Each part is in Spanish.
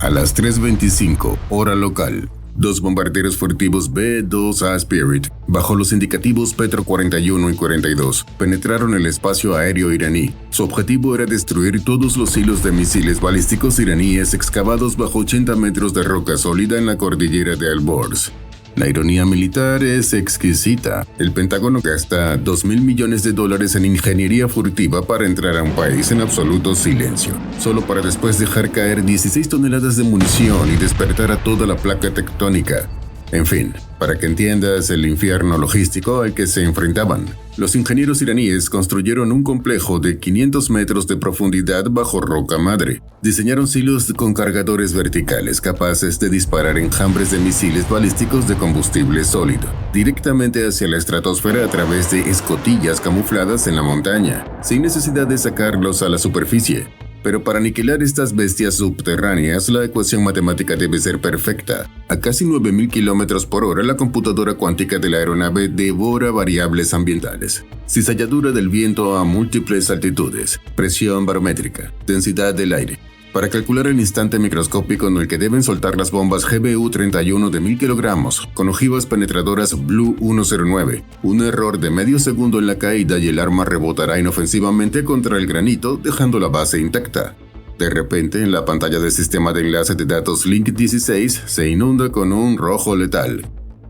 A las 3:25, hora local, dos bombarderos furtivos B-2A Spirit, bajo los indicativos Petro 41 y 42, penetraron el espacio aéreo iraní. Su objetivo era destruir todos los hilos de misiles balísticos iraníes excavados bajo 80 metros de roca sólida en la cordillera de Al-Borz. La ironía militar es exquisita. El Pentágono gasta $2.000 millones en ingeniería furtiva para entrar a un país en absoluto silencio, solo para después dejar caer 16 toneladas de munición y despertar a toda la placa tectónica. En fin, para que entiendas el infierno logístico al que se enfrentaban, los ingenieros iraníes construyeron un complejo de 500 metros de profundidad bajo roca madre. Diseñaron silos con cargadores verticales capaces de disparar enjambres de misiles balísticos de combustible sólido directamente hacia la estratosfera a través de escotillas camufladas en la montaña, sin necesidad de sacarlos a la superficie. Pero para aniquilar estas bestias subterráneas, la ecuación matemática debe ser perfecta. A casi 9.000 km por hora, la computadora cuántica de la aeronave devora variables ambientales. Cizalladura del viento a múltiples altitudes, presión barométrica, densidad del aire. Para calcular el instante microscópico en el que deben soltar las bombas GBU-31 de 1.000 kilogramos, con ojivas penetradoras Blue 109, un error de medio segundo en la caída y el arma rebotará inofensivamente contra el granito, dejando la base intacta. De repente, en la pantalla del sistema de enlace de datos Link 16 se inunda con un rojo letal.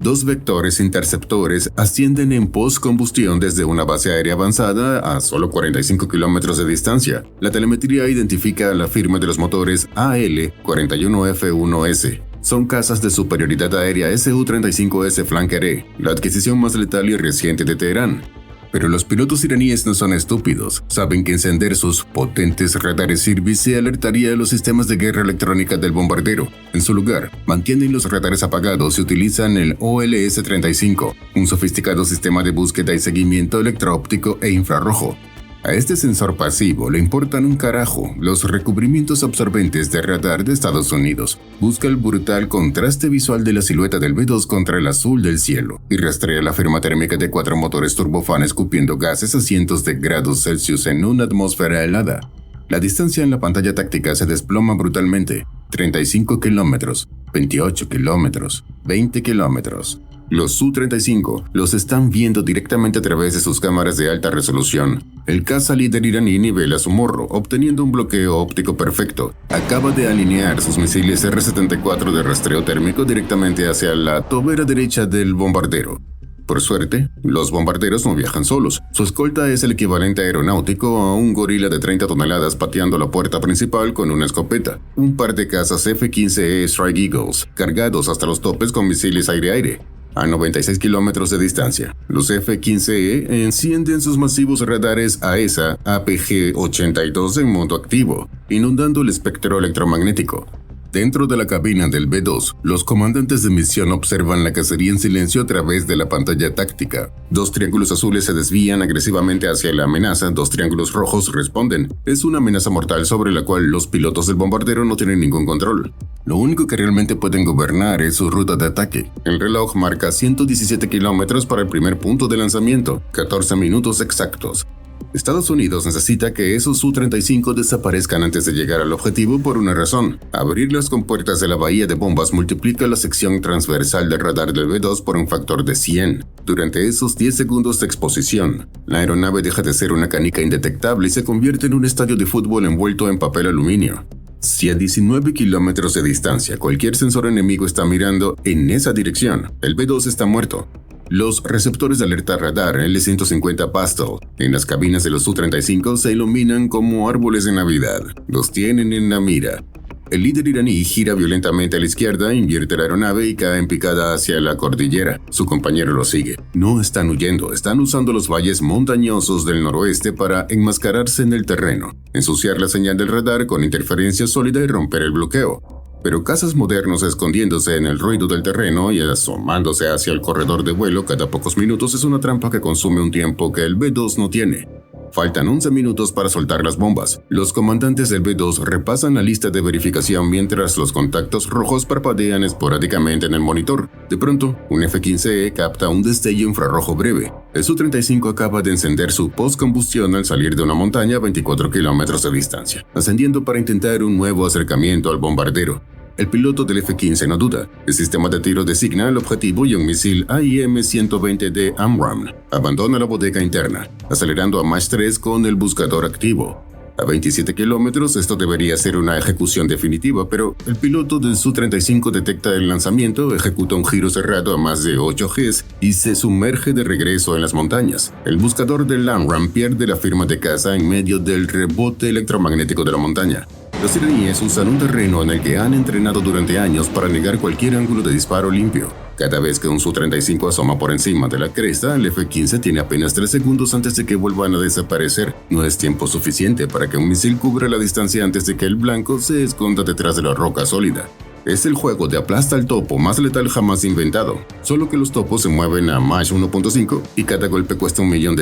Dos vectores interceptores ascienden en postcombustión desde una base aérea avanzada a solo 45 kilómetros de distancia. La telemetría identifica la firma de los motores AL-41F1S. Son cazas de superioridad aérea Su-35S Flanker E, la adquisición más letal y reciente de Teherán. Pero los pilotos iraníes no son estúpidos. Saben que encender sus potentes radares Irbis alertaría a los sistemas de guerra electrónica del bombardero. En su lugar, mantienen los radares apagados y utilizan el OLS-35, un sofisticado sistema de búsqueda y seguimiento electro-óptico e infrarrojo. A este sensor pasivo le importan un carajo los recubrimientos absorbentes de radar de Estados Unidos. Busca el brutal contraste visual de la silueta del B-2 contra el azul del cielo y rastrea la firma térmica de 4 motores turbofan escupiendo gases a cientos de grados Celsius en una atmósfera helada. La distancia en la pantalla táctica se desploma brutalmente. 35 kilómetros, 28 kilómetros, 20 kilómetros. Los Su-35 los están viendo directamente a través de sus cámaras de alta resolución. El caza líder iraní nivela su morro, obteniendo un bloqueo óptico perfecto. Acaba de alinear sus misiles R-74 de rastreo térmico directamente hacia la tobera derecha del bombardero. Por suerte, los bombarderos no viajan solos. Su escolta es el equivalente aeronáutico a un gorila de 30 toneladas pateando la puerta principal con una escopeta. Un par de cazas F-15E Strike Eagles, cargados hasta los topes con misiles aire-aire. A 96 kilómetros de distancia, los F-15E encienden sus masivos radares AESA APG-82 en modo activo, inundando el espectro electromagnético. Dentro de la cabina del B-2, los comandantes de misión observan la cacería en silencio a través de la pantalla táctica. Dos triángulos azules se desvían agresivamente hacia la amenaza, dos triángulos rojos responden. Es una amenaza mortal sobre la cual los pilotos del bombardero no tienen ningún control. Lo único que realmente pueden gobernar es su ruta de ataque. El reloj marca 117 kilómetros para el primer punto de lanzamiento, 14 minutos exactos. Estados Unidos necesita que esos Su-35 desaparezcan antes de llegar al objetivo por una razón. Abrir las compuertas de la bahía de bombas multiplica la sección transversal del radar del B-2 por un factor de 100. Durante esos 10 segundos de exposición, la aeronave deja de ser una canica indetectable y se convierte en un estadio de fútbol envuelto en papel aluminio. Si a 19 kilómetros de distancia cualquier sensor enemigo está mirando en esa dirección, el B-2 está muerto. Los receptores de alerta radar L-150 Pastel en las cabinas de los Su-35 se iluminan como árboles de Navidad. Los tienen en la mira. El líder iraní gira violentamente a la izquierda, invierte la aeronave y cae en picada hacia la cordillera. Su compañero lo sigue. No están huyendo, están usando los valles montañosos del noroeste para enmascararse en el terreno, ensuciar la señal del radar con interferencia sólida y romper el bloqueo. Pero cazas modernos escondiéndose en el ruido del terreno y asomándose hacia el corredor de vuelo cada pocos minutos es una trampa que consume un tiempo que el B-2 no tiene. Faltan 11 minutos para soltar las bombas. Los comandantes del B-2 repasan la lista de verificación mientras los contactos rojos parpadean esporádicamente en el monitor. De pronto, un F-15E capta un destello infrarrojo breve. El Su-35 acaba de encender su postcombustión al salir de una montaña a 24 kilómetros de distancia, ascendiendo para intentar un nuevo acercamiento al bombardero. El piloto del F-15 no duda. El sistema de tiro designa el objetivo y un misil AIM-120D AMRAAM abandona la bodega interna, acelerando a Mach 3 con el buscador activo. A 27 kilómetros esto debería ser una ejecución definitiva, pero el piloto del Su-35 detecta el lanzamiento, ejecuta un giro cerrado a más de 8 Gs y se sumerge de regreso en las montañas. El buscador del AMRAAM pierde la firma de caza en medio del rebote electromagnético de la montaña. Los iraníes usan un terreno en el que han entrenado durante años para negar cualquier ángulo de disparo limpio. Cada vez que un Su-35 asoma por encima de la cresta, el F-15 tiene apenas 3 segundos antes de que vuelvan a desaparecer. No es tiempo suficiente para que un misil cubra la distancia antes de que el blanco se esconda detrás de la roca sólida. Es el juego de aplasta al topo más letal jamás inventado, solo que los topos se mueven a Mach 1.5 y cada golpe cuesta $1 millón.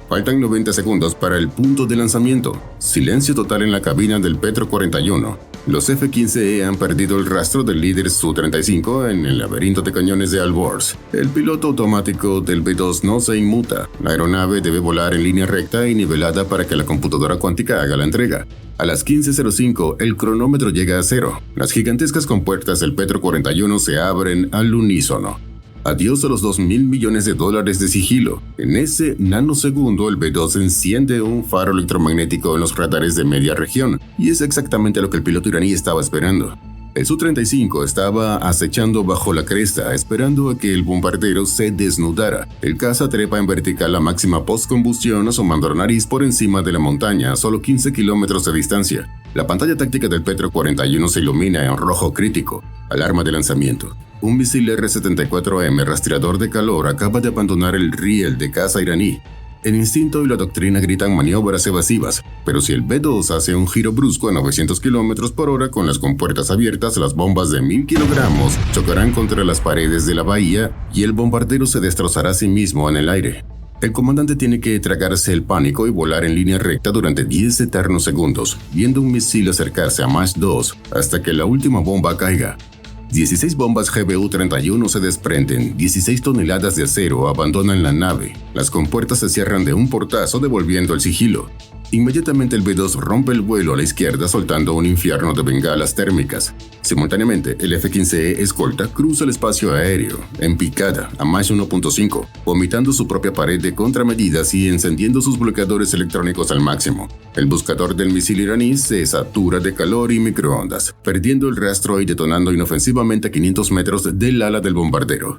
Faltan 90 segundos para el punto de lanzamiento. Silencio total en la cabina del Petro 41. Los F-15E han perdido el rastro del líder Su-35 en el laberinto de cañones de Alborz. El piloto automático del B-2 no se inmuta. La aeronave debe volar en línea recta y nivelada para que la computadora cuántica haga la entrega. A las 15:05 el cronómetro llega a cero. Las gigantescas compuertas del Petro 41 se abren al unísono. Adiós a los $2.000 millones de sigilo. En ese nanosegundo el B-2 enciende un faro electromagnético en los radares de media región, y es exactamente lo que el piloto iraní estaba esperando. El Su-35 estaba acechando bajo la cresta, esperando a que el bombardero se desnudara. El caza trepa en vertical a máxima postcombustión, asomando la nariz por encima de la montaña a solo 15 kilómetros de distancia. La pantalla táctica del Petro 41 se ilumina en rojo crítico. Alarma de lanzamiento. Un misil R-74M rastreador de calor acaba de abandonar el riel de caza iraní. El instinto y la doctrina gritan maniobras evasivas, pero si el B-2 hace un giro brusco a 900 km por hora con las compuertas abiertas, las bombas de 1000 kilogramos chocarán contra las paredes de la bahía y el bombardero se destrozará a sí mismo en el aire. El comandante tiene que tragarse el pánico y volar en línea recta durante 10 eternos segundos, viendo un misil acercarse a Mach 2 hasta que la última bomba caiga. 16 bombas GBU-31 se desprenden, 16 toneladas de acero abandonan la nave. Las compuertas se cierran de un portazo devolviendo el sigilo. Inmediatamente el B-2 rompe el vuelo a la izquierda soltando un infierno de bengalas térmicas. Simultáneamente, el F-15E escolta cruza el espacio aéreo, en picada, a Mach 1.5, vomitando su propia pared de contramedidas y encendiendo sus bloqueadores electrónicos al máximo. El buscador del misil iraní se satura de calor y microondas, perdiendo el rastro y detonando inofensivamente a 500 metros del ala del bombardero.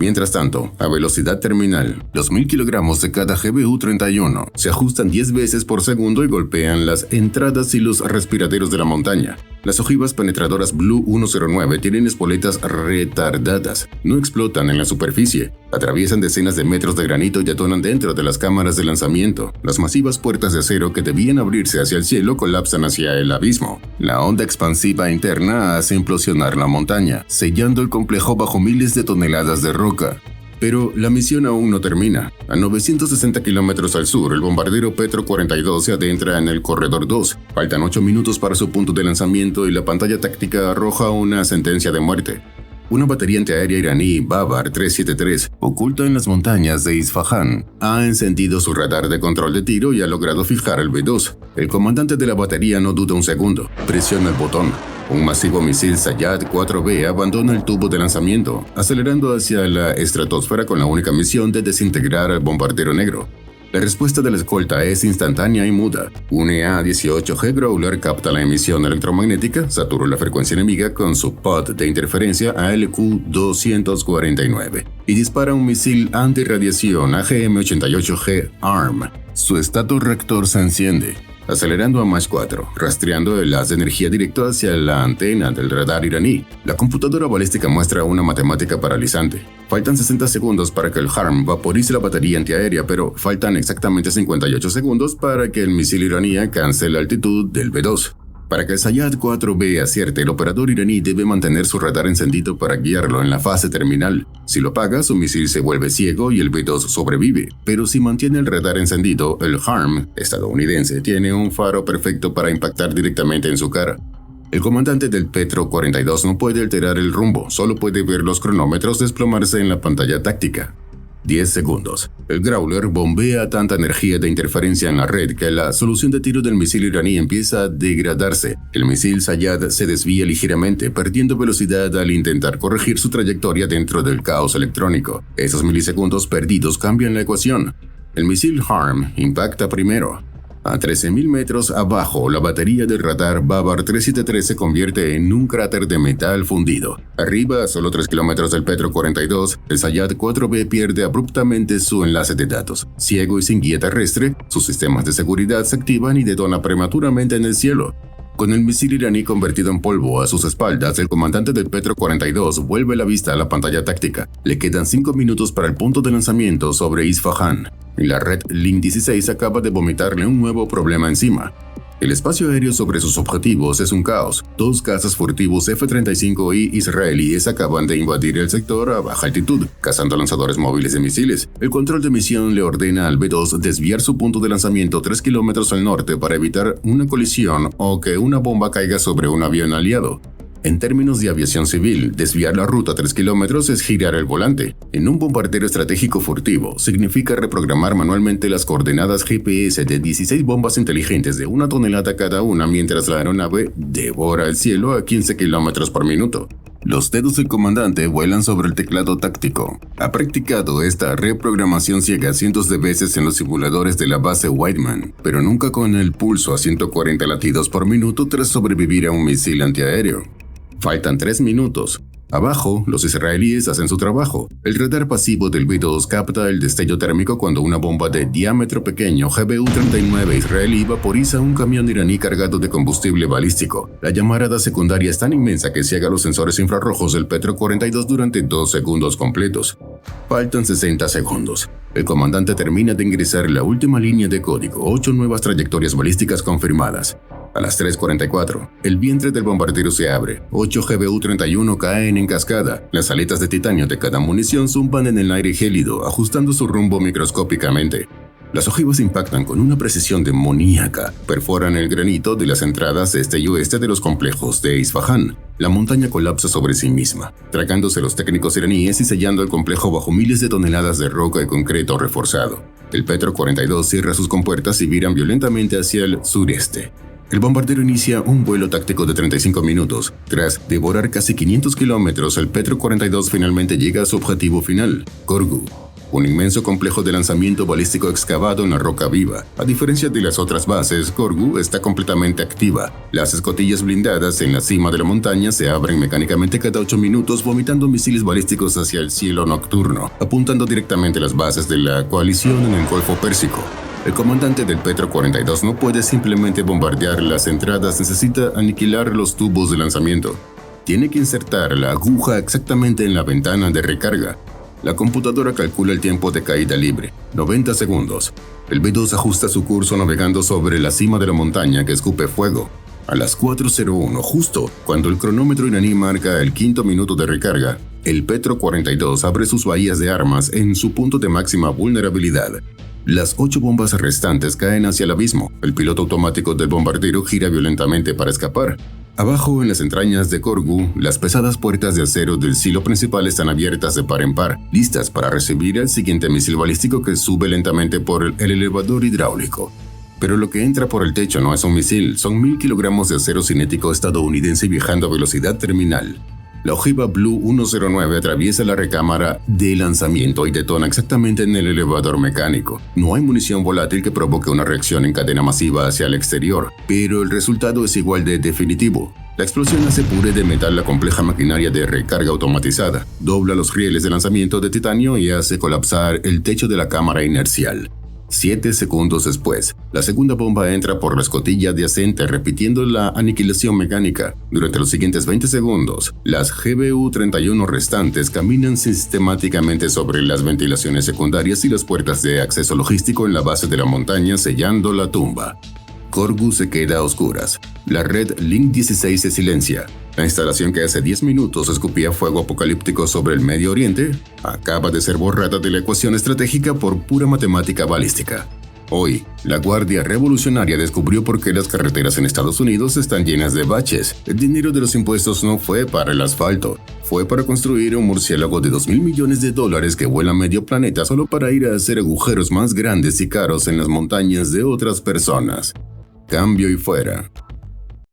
Mientras tanto, a velocidad terminal, los 1000 kilogramos de cada GBU-31 se ajustan 10 veces por segundo y golpean las entradas y los respiraderos de la montaña. Las ojivas penetradoras Blue 109 tienen espoletas retardadas, no explotan en la superficie, atraviesan decenas de metros de granito y detonan dentro de las cámaras de lanzamiento. Las masivas puertas de acero que debían abrirse hacia el cielo colapsan hacia el abismo. La onda expansiva interna hace implosionar la montaña, sellando el complejo bajo miles de toneladas de roca. Pero la misión aún no termina. A 960 kilómetros al sur, el bombardero Petro 42 se adentra en el Corredor 2. Faltan 8 minutos para su punto de lanzamiento y la pantalla táctica arroja una sentencia de muerte. Una batería antiaérea iraní Babar 373, oculta en las montañas de Isfahan, ha encendido su radar de control de tiro y ha logrado fijar al B-2. El comandante de la batería no duda un segundo, presiona el botón. Un masivo misil Sayad-4B abandona el tubo de lanzamiento, acelerando hacia la estratosfera con la única misión de desintegrar al bombardero negro. La respuesta de la escolta es instantánea y muda. Un EA-18G Growler capta la emisión electromagnética, satura la frecuencia enemiga con su pod de interferencia ALQ-249 y dispara un misil antirradiación AGM-88G ARM. Su estatorreactor se enciende, acelerando a Mach 4, rastreando el haz de energía directo hacia la antena del radar iraní. La computadora balística muestra una matemática paralizante. Faltan 60 segundos para que el HARM vaporice la batería antiaérea, pero faltan exactamente 58 segundos para que el misil iraní alcance la altitud del B-2. Para que el Sayad-4B acierte, el operador iraní debe mantener su radar encendido para guiarlo en la fase terminal. Si lo apaga, su misil se vuelve ciego y el B-2 sobrevive. Pero si mantiene el radar encendido, el HARM estadounidense tiene un faro perfecto para impactar directamente en su cara. El comandante del Petro 42 no puede alterar el rumbo, solo puede ver los cronómetros desplomarse en la pantalla táctica. 10 segundos. El Growler bombea tanta energía de interferencia en la red que la solución de tiro del misil iraní empieza a degradarse. El misil Sayad se desvía ligeramente, perdiendo velocidad al intentar corregir su trayectoria dentro del caos electrónico. Esos milisegundos perdidos cambian la ecuación. El misil HARM impacta primero. A 13.000 metros abajo, la batería del radar Babar 373 se convierte en un cráter de metal fundido. Arriba, a solo 3 kilómetros del Petro 42, el Sayad 4B pierde abruptamente su enlace de datos. Ciego y sin guía terrestre, sus sistemas de seguridad se activan y detona prematuramente en el cielo. Con el misil iraní convertido en polvo a sus espaldas, el comandante del Petro 42 vuelve la vista a la pantalla táctica. Le quedan 5 minutos para el punto de lanzamiento sobre Isfahan, y la red Link 16 acaba de vomitarle un nuevo problema encima. El espacio aéreo sobre sus objetivos es un caos. 2 cazas furtivos F-35I israelíes acaban de invadir el sector a baja altitud, cazando lanzadores móviles de misiles. El control de misión le ordena al B-2 desviar su punto de lanzamiento 3 kilómetros al norte para evitar una colisión o que una bomba caiga sobre un avión aliado. En términos de aviación civil, desviar la ruta 3 kilómetros es girar el volante. En un bombardero estratégico furtivo, significa reprogramar manualmente las coordenadas GPS de 16 bombas inteligentes de 1 tonelada cada una mientras la aeronave devora el cielo a 15 kilómetros por minuto. Los dedos del comandante vuelan sobre el teclado táctico. Ha practicado esta reprogramación ciega cientos de veces en los simuladores de la base Whiteman, pero nunca con el pulso a 140 latidos por minuto tras sobrevivir a un misil antiaéreo. Faltan 3 minutos. Abajo, los israelíes hacen su trabajo. El radar pasivo del B-2 capta el destello térmico cuando una bomba de diámetro pequeño GBU-39 israelí vaporiza un camión iraní cargado de combustible balístico. La llamarada secundaria es tan inmensa que ciega los sensores infrarrojos del Petro 42 durante 2 segundos completos. Faltan 60 segundos. El comandante termina de ingresar la última línea de código, 8 nuevas trayectorias balísticas confirmadas. A las 3:44, el vientre del bombardero se abre. 8 GBU-31 caen en cascada. Las aletas de titanio de cada munición zumban en el aire gélido, ajustando su rumbo microscópicamente. Las ojivas impactan con una precisión demoníaca, perforan el granito de las entradas este y oeste de los complejos de Isfahan. La montaña colapsa sobre sí misma, tragándose los técnicos iraníes y sellando el complejo bajo miles de toneladas de roca y concreto reforzado. El Petro 42 cierra sus compuertas y viran violentamente hacia el sureste. El bombardero inicia un vuelo táctico de 35 minutos. Tras devorar casi 500 kilómetros, el Petro 42 finalmente llega a su objetivo final, Corgu, un inmenso complejo de lanzamiento balístico excavado en la roca viva. A diferencia de las otras bases, Corgu está completamente activa. Las escotillas blindadas en la cima de la montaña se abren mecánicamente cada 8 minutos, vomitando misiles balísticos hacia el cielo nocturno, apuntando directamente a las bases de la coalición en el Golfo Pérsico. El comandante del Petro 42 no puede simplemente bombardear las entradas, necesita aniquilar los tubos de lanzamiento. Tiene que insertar la aguja exactamente en la ventana de recarga. La computadora calcula el tiempo de caída libre, 90 segundos. El B-2 ajusta su curso navegando sobre la cima de la montaña que escupe fuego. A las 4:01, justo cuando el cronómetro iraní marca el 5º minuto de recarga, el Petro 42 abre sus bahías de armas en su punto de máxima vulnerabilidad. Las 8 bombas restantes caen hacia el abismo. El piloto automático del bombardero gira violentamente para escapar. Abajo, en las entrañas de Corgu, las pesadas puertas de acero del silo principal están abiertas de par en par, listas para recibir el siguiente misil balístico que sube lentamente por el elevador hidráulico. Pero lo que entra por el techo no es un misil, son 1000 kilogramos de acero cinético estadounidense viajando a velocidad terminal. La ojiva Blue 109 atraviesa la recámara de lanzamiento y detona exactamente en el elevador mecánico. No hay munición volátil que provoque una reacción en cadena masiva hacia el exterior, pero el resultado es igual de definitivo. La explosión hace puré de metal la compleja maquinaria de recarga automatizada, dobla los rieles de lanzamiento de titanio y hace colapsar el techo de la cámara inercial. 7 segundos después, la segunda bomba entra por la escotilla adyacente repitiendo la aniquilación mecánica. Durante los siguientes 20 segundos, las GBU-31 restantes caminan sistemáticamente sobre las ventilaciones secundarias y las puertas de acceso logístico en la base de la montaña sellando la tumba. Corgu se queda a oscuras. La red Link 16 se silencia. La instalación que hace 10 minutos escupía fuego apocalíptico sobre el Medio Oriente acaba de ser borrada de la ecuación estratégica por pura matemática balística. Hoy, la Guardia Revolucionaria descubrió por qué las carreteras en Estados Unidos están llenas de baches. El dinero de los impuestos no fue para el asfalto, fue para construir un murciélago de $2.000 millones que vuela medio planeta solo para ir a hacer agujeros más grandes y caros en las montañas de otras personas. Cambio y fuera.